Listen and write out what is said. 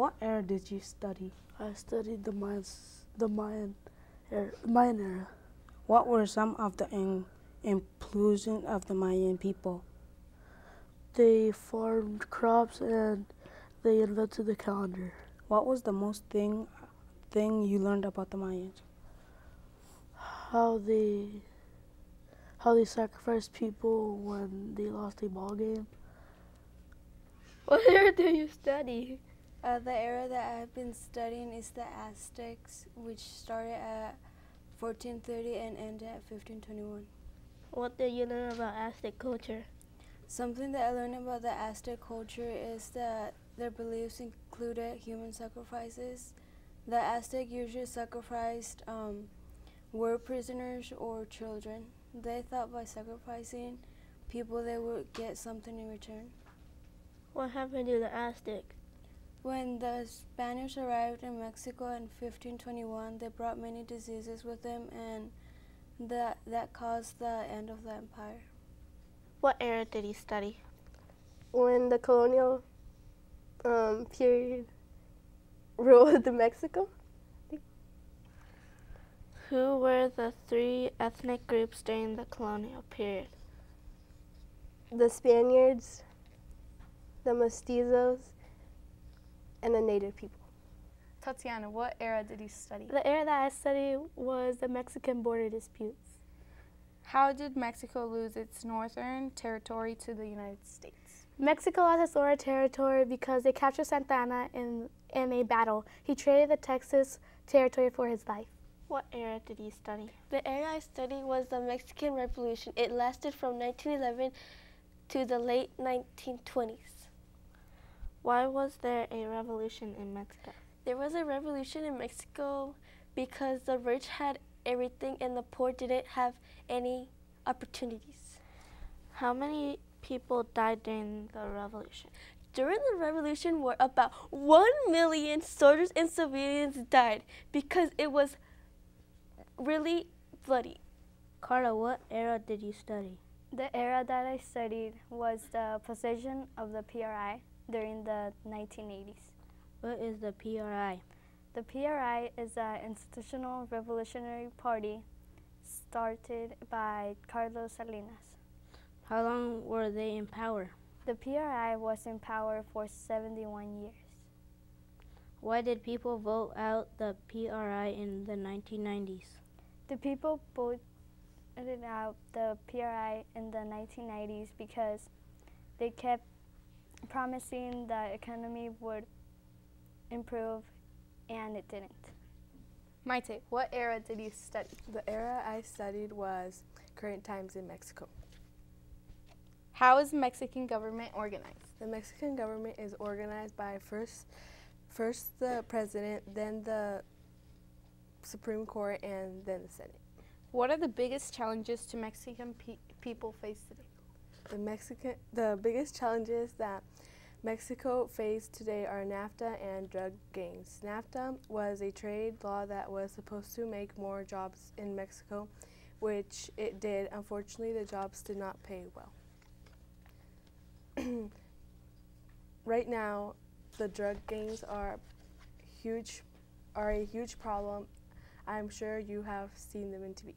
What era did you study? I studied the Mayan era. What were some of the inclusion of the Mayan people? They farmed crops and they invented the calendar. What was the most thing you learned about the Mayans? How they sacrificed people when they lost a ball game. What era do you study? The era that I've been studying is the Aztecs, which started at 1430 and ended at 1521. What did you learn about Aztec culture? Something that I learned about the Aztec culture is that their beliefs included human sacrifices. The Aztec usually sacrificed war prisoners or children. They thought by sacrificing people they would get something in return. What happened to the Aztec? When the Spaniards arrived in Mexico in 1521, they brought many diseases with them, and that caused the end of the empire. What era did you study? When the colonial period ruled in Mexico. Who were the three ethnic groups during the colonial period? The Spaniards, the mestizos, and the native people. Tatiana, what era did you study? The era that I studied was the Mexican border disputes. How did Mexico lose its northern territory to the United States? Mexico lost its northern territory because they captured Santa Anna in a battle. He traded the Texas territory for his life. What era did you study? The era I studied was the Mexican Revolution. It lasted from 1911 to the late 1920s. Why was there a revolution in Mexico? There was a revolution in Mexico because the rich had everything and the poor didn't have any opportunities. How many people died during the revolution? During the revolution, about 1 million soldiers and civilians died because it was really bloody. Carla, what era did you study? The era that I studied was the position of the PRI during the 1980s. What is the PRI? The PRI is an institutional revolutionary party started by Carlos Salinas. How long were they in power? The PRI was in power for 71 years. Why did people vote out the PRI in the 1990s? The people voted out the PRI in the 1990s because they kept promising the economy would improve, and it didn't. Maite, what era did you study? The era I studied was current times in Mexico. How is the Mexican government organized? The Mexican government is organized by first the president, then the Supreme Court, and then the Senate. What are the biggest challenges to Mexican people face today? The biggest challenges that Mexico faced today are NAFTA and drug gangs. NAFTA was a trade law that was supposed to make more jobs in Mexico, which it did. Unfortunately, the jobs did not pay well. Right now, the drug gangs are a huge problem. I'm sure you have seen them in TV.